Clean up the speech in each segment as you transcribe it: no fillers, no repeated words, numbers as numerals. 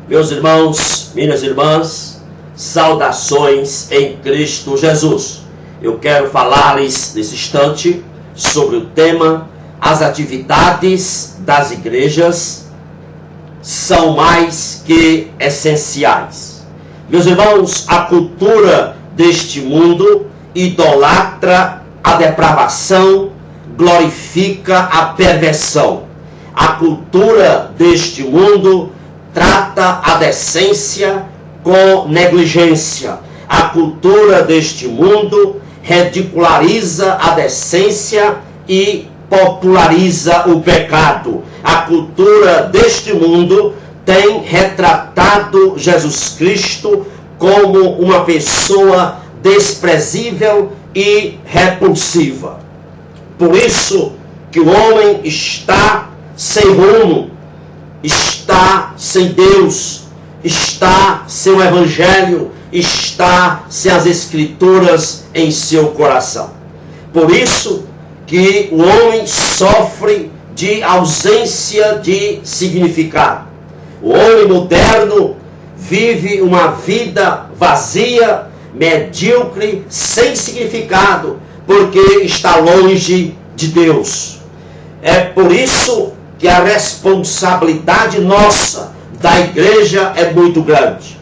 Meus irmãos, minhas irmãs, saudações em Cristo Jesus. Eu quero falar-lhes nesse instante sobre o tema: as atividades das igrejas são mais que essenciais. Meus irmãos, a cultura deste mundo idolatra a depravação, glorifica a perversão. A cultura deste mundo trata a decência com negligência. A cultura deste mundo ridiculariza a decência e populariza o pecado. A cultura deste mundo tem retratado Jesus Cristo como uma pessoa desprezível e repulsiva. Por isso que o homem está sem rumo, está sem Deus, está sem o Evangelho, está sem as Escrituras em seu coração. Por isso que o homem sofre de ausência de significado. O homem moderno vive uma vida vazia, medíocre, sem significado, porque está longe de Deus. É por isso que a responsabilidade nossa da igreja é muito grande.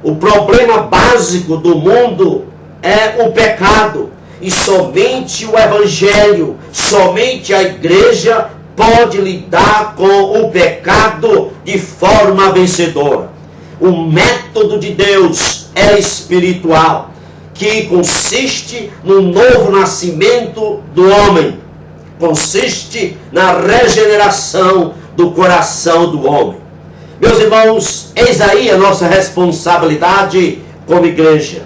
O problema básico do mundo é o pecado, e somente o Evangelho, somente a igreja pode lidar com o pecado de forma vencedora. O método de Deus é espiritual, que consiste no novo nascimento do homem, consiste na regeneração do coração do homem. Meus irmãos, eis aí a nossa responsabilidade como igreja.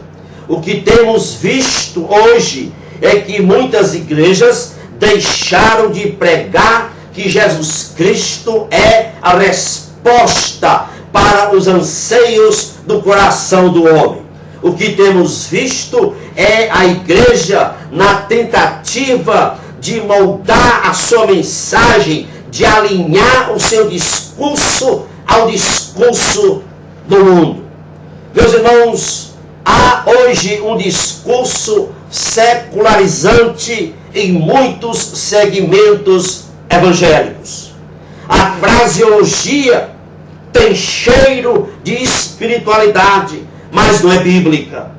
O que temos visto hoje é que muitas igrejas deixaram de pregar que Jesus Cristo é a resposta para os anseios do coração do homem. O que temos visto é a igreja na tentativa de moldar a sua mensagem, de alinhar o seu discurso ao discurso do mundo. Meus irmãos, há hoje um discurso secularizante em muitos segmentos evangélicos. A fraseologia tem cheiro de espiritualidade, mas não é bíblica.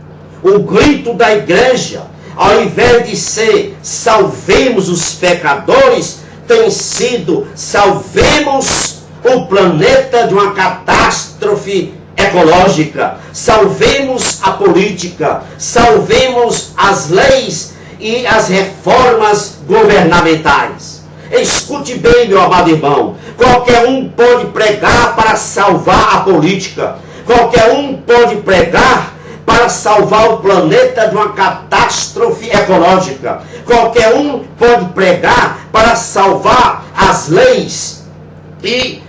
O grito da igreja, ao invés de ser salvemos os pecadores, tem sido salvemos o planeta de uma catástrofe ecológica, salvemos a política, salvemos as leis e as reformas governamentais. Escute bem, meu amado irmão, qualquer um pode pregar para salvar a política, qualquer um pode pregar para salvar o planeta de uma catástrofe ecológica, qualquer um pode pregar para salvar as leis e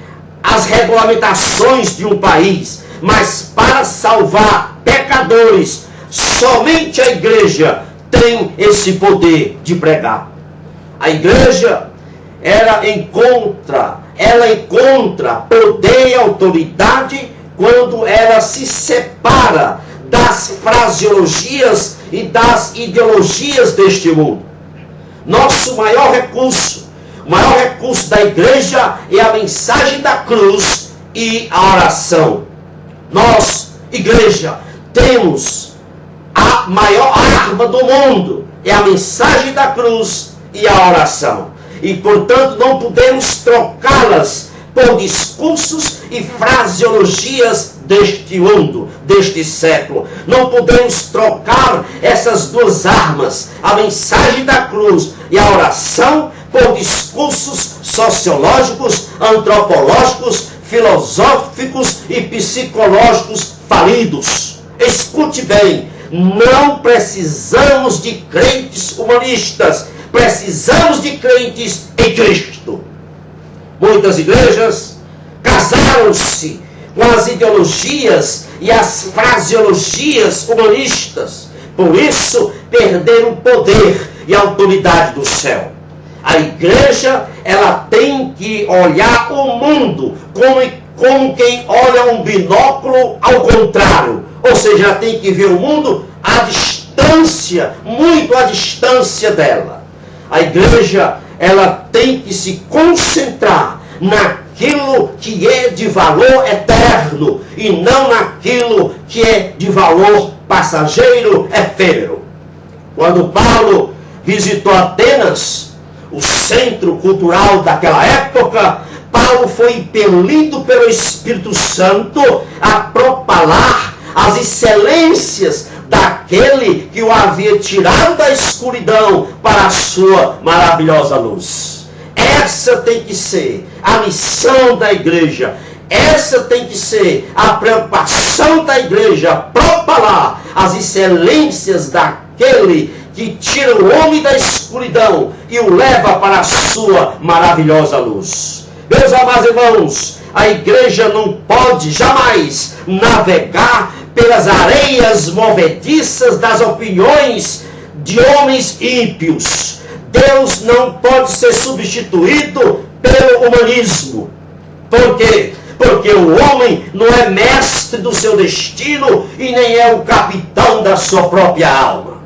as regulamentações de um país, mas para salvar pecadores, somente a igreja tem esse poder de pregar. A igreja, ela encontra poder e autoridade quando ela se separa das fraseologias e das ideologias deste mundo. Nosso maior recurso, o maior recurso da igreja é a mensagem da cruz e a oração. Nós, igreja, temos a maior arma do mundo, é a mensagem da cruz e a oração. E, portanto, não podemos trocá-las por discursos e fraseologias deste mundo, deste século. Não podemos trocar essas duas armas, a mensagem da cruz e a oração, por discursos sociológicos, antropológicos, filosóficos e psicológicos falidos. Escute bem, não precisamos de crentes humanistas, precisamos de crentes em Cristo. Muitas igrejas casaram-se com as ideologias e as fraseologias humanistas. Por isso, perderam o poder e a autoridade do céu. A igreja, ela tem que olhar o mundo como quem olha um binóculo ao contrário. Ou seja, ela tem que ver o mundo à distância, muito à distância dela. A igreja, ela tem que se concentrar naquilo que é de valor eterno e não naquilo que é de valor passageiro, efêmero. Quando Paulo visitou Atenas, o centro cultural daquela época, Paulo foi impelido pelo Espírito Santo a propalar as excelências daquele que o havia tirado da escuridão para a sua maravilhosa luz. Essa tem que ser a missão da igreja. Essa tem que ser a preocupação da igreja, propalar as excelências daquele que tira o homem da escuridão e o leva para a sua maravilhosa luz. Meus amados irmãos, a igreja não pode jamais navegar pelas areias movediças das opiniões de homens ímpios. Deus não pode ser substituído pelo humanismo. Por quê? Porque o homem não é mestre do seu destino e nem é o capitão da sua própria alma.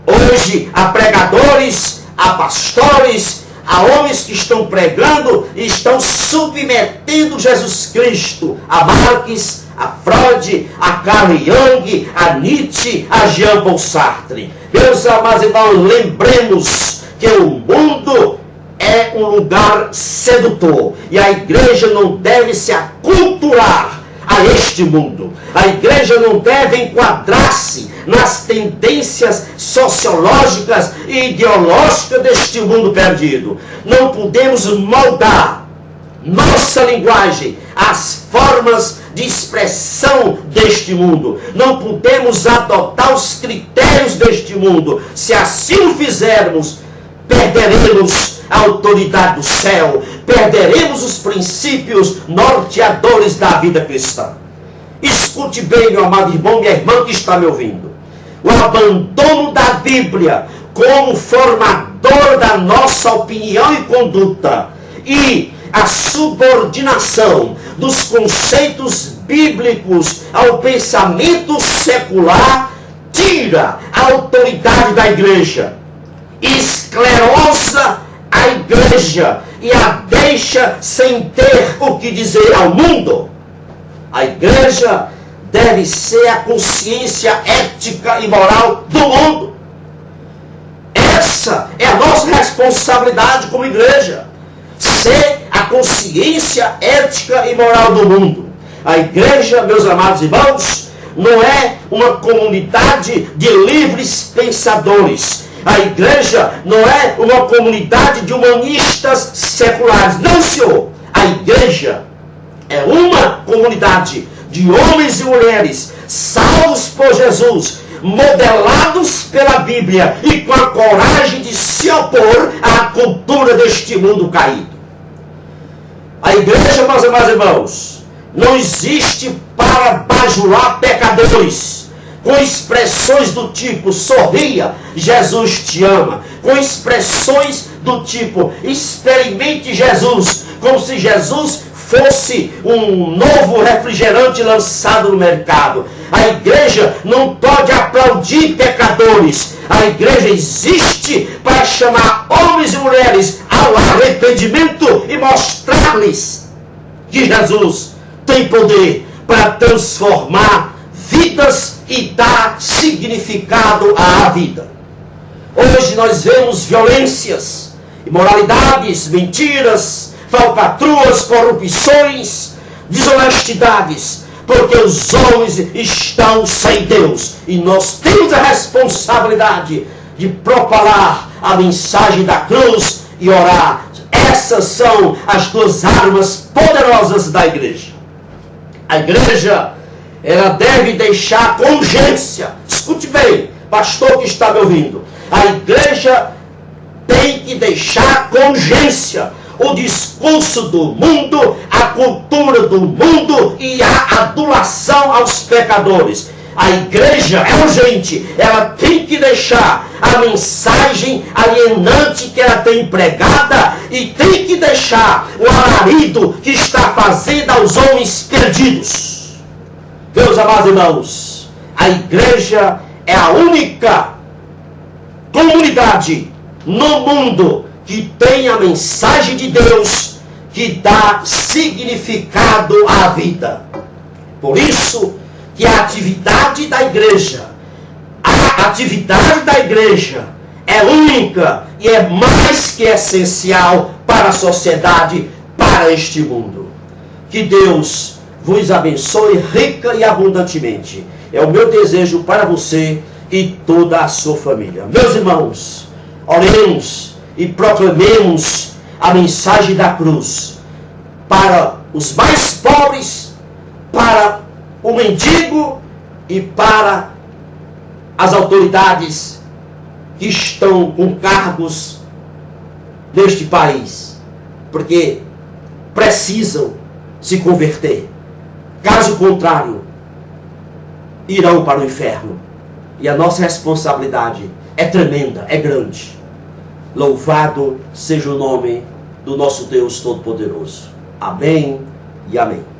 Hoje há pregadores, há pastores, há homens que estão pregando e estão submetendo Jesus Cristo a Marx, a Freud, a Carl Jung, a Nietzsche, a Jean-Paul Sartre. Meus amados irmãos, lembremos que o mundo é um lugar sedutor e a igreja não deve se aculturar a este mundo. A igreja não deve enquadrar-se nas tendências sociológicas e ideológicas deste mundo perdido. Não podemos moldar nossa linguagem às formas de expressão deste mundo. Não podemos adotar os critérios deste mundo. Se assim o fizermos, perderemos a autoridade do céu, perderemos os princípios norteadores da vida cristã. Escute bem, meu amado irmão, minha irmã que está me ouvindo. O abandono da Bíblia como formador da nossa opinião e conduta e a subordinação dos conceitos bíblicos ao pensamento secular tira a autoridade da igreja, esclerosa a igreja e a deixa sem ter o que dizer ao mundo. A igreja deve ser a consciência ética e moral do mundo. Essa é a nossa responsabilidade como igreja. Ser a consciência ética e moral do mundo. A igreja, meus amados irmãos, não é uma comunidade de livres pensadores. A igreja não é uma comunidade de humanistas seculares. Não, senhor. A igreja é uma comunidade de homens e mulheres salvos por Jesus, modelados pela Bíblia e com a coragem de se opor à cultura deste mundo caído. A igreja, meus amados irmãos, não existe para bajular pecadores com expressões do tipo sorria, Jesus te ama, com expressões do tipo experimente Jesus, como se Jesus fosse um novo refrigerante lançado no mercado. A igreja não pode aplaudir pecadores. A igreja existe para chamar homens e mulheres ao arrependimento e mostrar-lhes que Jesus tem poder para transformar vidas e dar significado à vida. Hoje nós vemos violências, imoralidades, mentiras, falcatruas, corrupções, desonestidades, porque os homens estão sem Deus. E nós temos a responsabilidade de propalar a mensagem da cruz e orar. Essas são as duas armas poderosas da igreja. A igreja, ela deve deixar com urgência. Escute bem, pastor que está me ouvindo. A igreja tem que deixar com urgência o discurso do mundo, a cultura do mundo e a adulação aos pecadores. A igreja é urgente, ela tem que deixar a mensagem alienante que ela tem pregada e tem que deixar o alarido que está fazendo aos homens perdidos. Meus amados irmãos, a igreja é a única comunidade no mundo que tem a mensagem de Deus que dá significado à vida. Por isso que a atividade da igreja é única e é mais que essencial para a sociedade, para este mundo. Que Deus vos abençoe rica e abundantemente. É o meu desejo para você e toda a sua família. Meus irmãos, oremos e proclamemos a mensagem da cruz para os mais pobres, para o mendigo e para as autoridades que estão com cargos neste país, porque precisam se converter. Caso contrário, irão para o inferno. E a nossa responsabilidade é tremenda, é grande. Louvado seja o nome do nosso Deus Todo-Poderoso. Amém e amém.